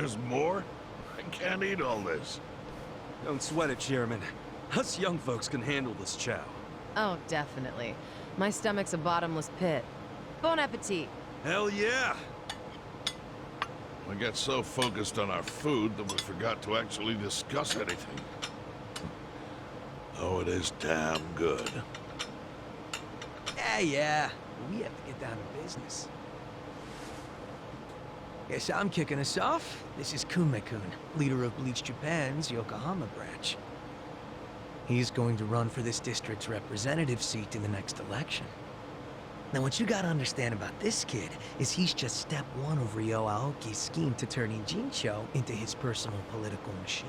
There's more? I can't eat all this. Don't sweat it, Chairman. Us young folks can handle this chow. Oh, definitely. My stomach's a bottomless pit. Bon appetit. Hell yeah! We got so focused on our food that we forgot to actually discuss anything. Oh, it is damn good. Yeah. We have to get down to business. Guess I'm kicking us off. This is Kume-kun, leader of Bleach Japan's Yokohama branch. He's going to run for this district's representative seat in the next election. Now, what you gotta understand about this kid is he's just step one of Ryo Aoki's scheme to turn Ijincho into his personal political machine.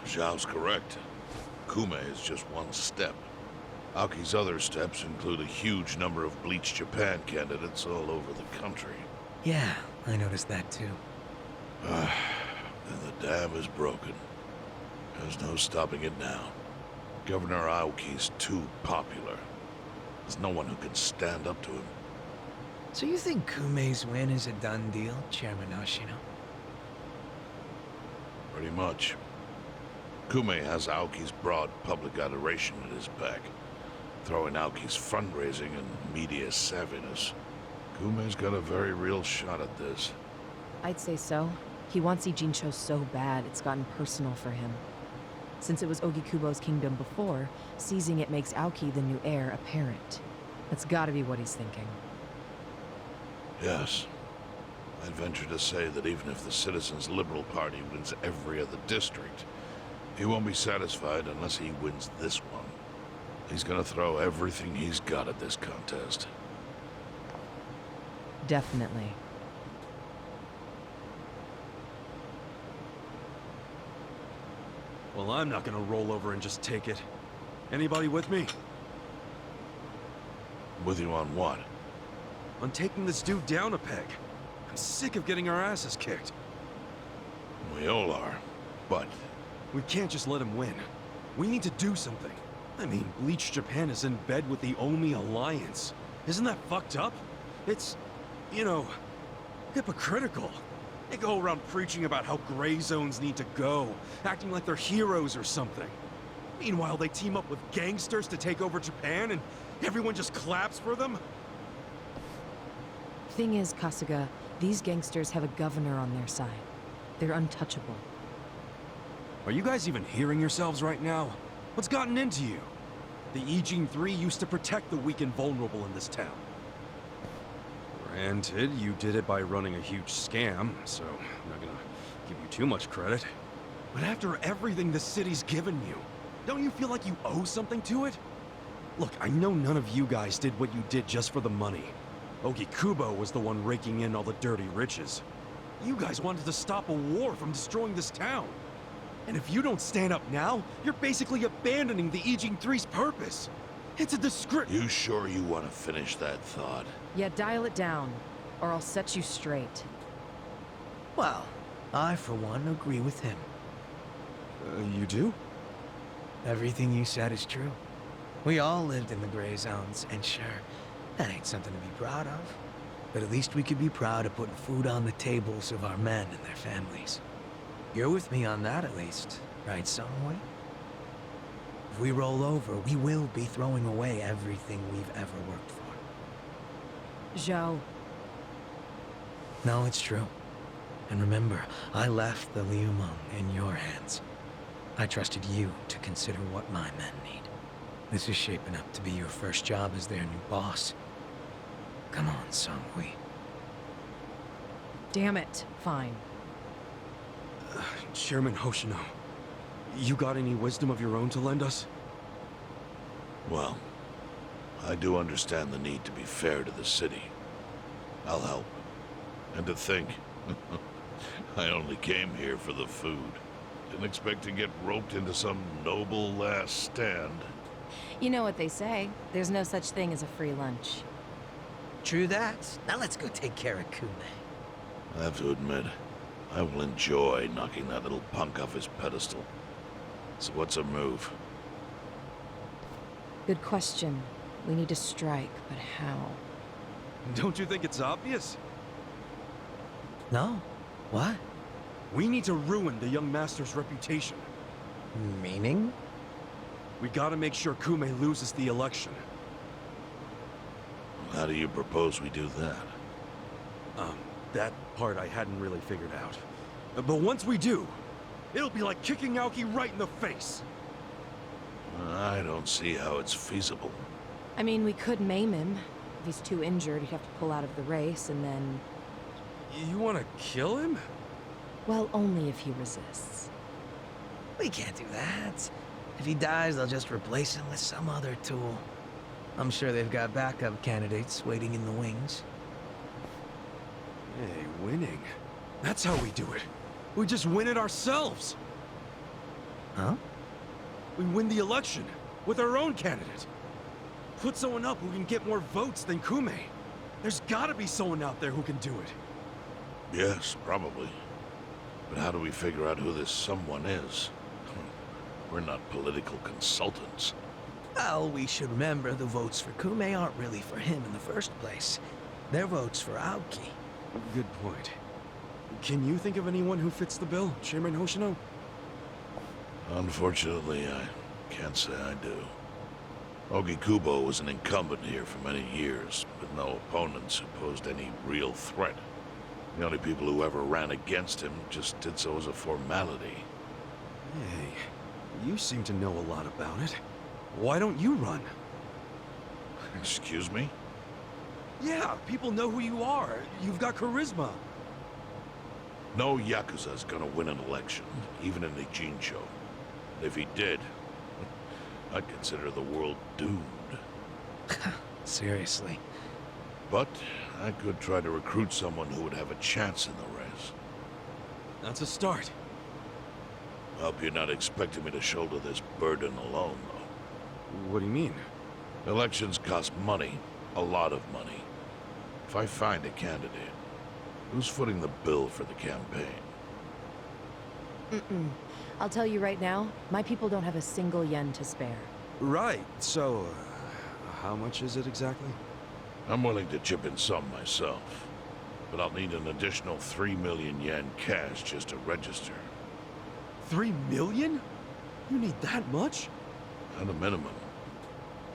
Zhao's correct. Kume is just one step. Aoki's other steps include a huge number of Bleach Japan candidates all over the country. Yeah, I noticed that too. And the dam is broken. There's no stopping it now. Governor Aoki's too popular. There's no one who can stand up to him. So you think Kume's win is a done deal, Chairman Ashino? Pretty much. Kume has Aoki's broad public adoration at his back, throwing Aoki's fundraising and media savviness. Kume's got a very real shot at this. I'd say so. He wants Ijincho so bad, it's gotten personal for him. Since it was Ogikubo's kingdom before, seizing it makes Aoki the new heir apparent. That's gotta be what he's thinking. Yes. I'd venture to say that even if the Citizens' Liberal Party wins every other district, he won't be satisfied unless he wins this one. He's gonna throw everything he's got at this contest. Definitely. Well, I'm not gonna roll over and just take it. Anybody with me? With you on what? On taking this dude down a peg. I'm sick of getting our asses kicked. We all are, but... We can't just let him win. We need to do something. I mean, Bleach Japan is in bed with the Omi Alliance. Isn't that fucked up? It's, you know, hypocritical. They go around preaching about how gray zones need to go, acting like they're heroes or something. Meanwhile, they team up with gangsters to take over Japan, and everyone just claps for them? Thing is, Kasuga, these gangsters have a governor on their side. They're untouchable. Are you guys even hearing yourselves right now? What's gotten into you? The Ijin 3 used to protect the weak and vulnerable in this town. Granted, you did it by running a huge scam, so I'm not gonna give you too much credit. But after everything the city's given you, don't you feel like you owe something to it? Look, I know none of you guys did what you did just for the money. Ogikubo was the one raking in all the dirty riches. You guys wanted to stop a war from destroying this town. And if you don't stand up now, you're basically abandoning the Ijin 3's purpose. It's a disgrace. You sure you want to finish that thought? Yeah, dial it down, or I'll set you straight. Well, I, for one, agree with him. You do? Everything you said is true. We all lived in the gray zones, and sure, that ain't something to be proud of. But at least we could be proud of putting food on the tables of our men and their families. You're with me on that, at least, right, Samui? If we roll over, we will be throwing away everything we've ever worked for. Zhao. No, it's true. And remember, I left the Liumang in your hands. I trusted you to consider what my men need. This is shaping up to be your first job as their new boss. Come on, Samui. Damn it. Fine. Chairman Hoshino, you got any wisdom of your own to lend us? Well, I do understand the need to be fair to the city. I'll help. And to think, I only came here for the food. Didn't expect to get roped into some noble last stand. You know what they say. There's no such thing as a free lunch. True that. Now let's go take care of Kume. I have to admit, I will enjoy knocking that little punk off his pedestal. So what's a move? Good question. We need to strike, but how? Don't you think it's obvious? No? What? We need to ruin the young master's reputation. Meaning? We gotta make sure Kume loses the election. How do you propose we do that? That part I hadn't really figured out. But once we do, it'll be like kicking Aoki right in the face. I don't see how it's feasible. I mean, we could maim him. If he's too injured, he'd have to pull out of the race, and then... You wanna kill him? Well, only if he resists. We can't do that. If he dies, they'll just replace him with some other tool. I'm sure they've got backup candidates waiting in the wings. Hey, winning. That's how we do it. We just win it ourselves. Huh? We win the election with our own candidate. Put someone up who can get more votes than Kume. There's gotta be someone out there who can do it. Yes, probably. But how do we figure out who this someone is? We're not political consultants. Well, we should remember the votes for Kume aren't really for him in the first place. They're votes for Aoki. Good point. Can you think of anyone who fits the bill, Chairman Hoshino? Unfortunately, I can't say I do. Ogikubo was an incumbent here for many years, with no opponents who posed any real threat. The only people who ever ran against him just did so as a formality. Hey, you seem to know a lot about it. Why don't you run? Excuse me? Yeah, people know who you are. You've got charisma. No Yakuza's gonna win an election, even in the Jincho. If he did, I'd consider the world doomed. Seriously. But I could try to recruit someone who would have a chance in the race. That's a start. Hope you're not expecting me to shoulder this burden alone, though. What do you mean? Elections cost money, a lot of money. If I find a candidate, who's footing the bill for the campaign? I'll tell you right now, my people don't have a single yen to spare. Right, so... how much is it exactly? I'm willing to chip in some myself, but I'll need an additional 3 million yen cash just to register. 3 million? You need that much? At a minimum.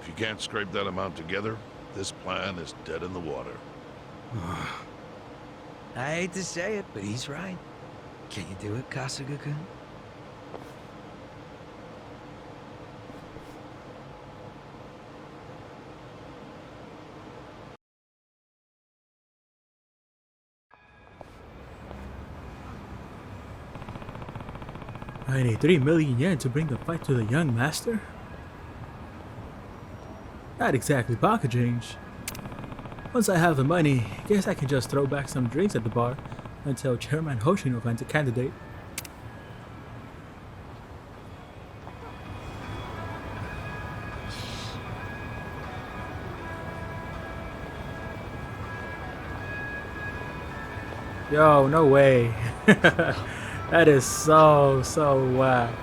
If you can't scrape that amount together, this plan is dead in the water. I hate to say it, but he's right. Can you do it, Kasuga-kun? I need 3 million yen to bring the fight to the young master? Not exactly pocket change. Once I have the money, guess I can just throw back some drinks at the bar until Chairman Hoshino finds a candidate. Yo, no way. That is so whack.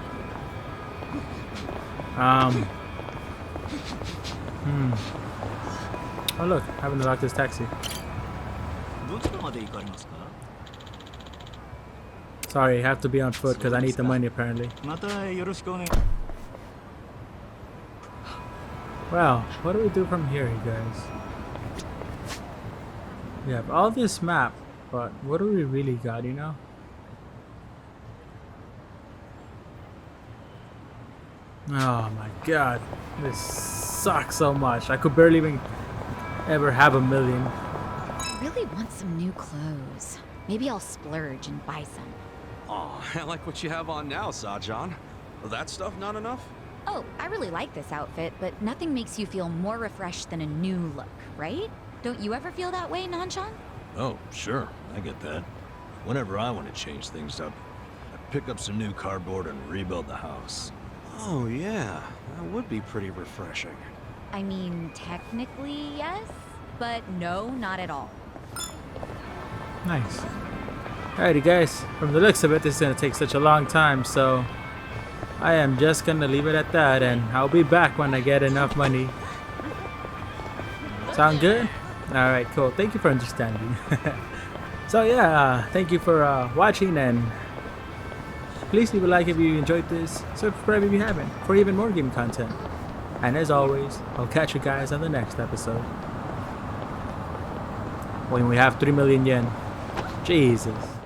Oh look, I haven't unlocked this taxi. Sorry, I have to be on foot because I need the money apparently. Well, what do we do from here, you guys? We have all this map, but what do we really got, you know? Oh my god, this sucks so much. I could barely even ever have a million. I really want some new clothes. Maybe I'll splurge and buy some. Aw, I like what you have on now, Sajan. That stuff not enough? Oh, I really like this outfit, but nothing makes you feel more refreshed than a new look, right? Don't you ever feel that way, Nanshan? Oh, sure, I get that. Whenever I want to change things up, I pick up some new cardboard and rebuild the house. Oh yeah, that would be pretty refreshing. I mean, technically, yes, but no, not at all. Nice. Alrighty guys, from the looks of it, this is gonna take such a long time, so I am just gonna leave it at that, and I'll be back when I get enough money. Sound good? Alright, cool. Thank you for understanding. So yeah, thank you for watching, and Please leave a like if you enjoyed this, subscribe if you haven't, for even more game content. And as always, I'll catch you guys on the next episode. When we have 3 million yen. Jesus.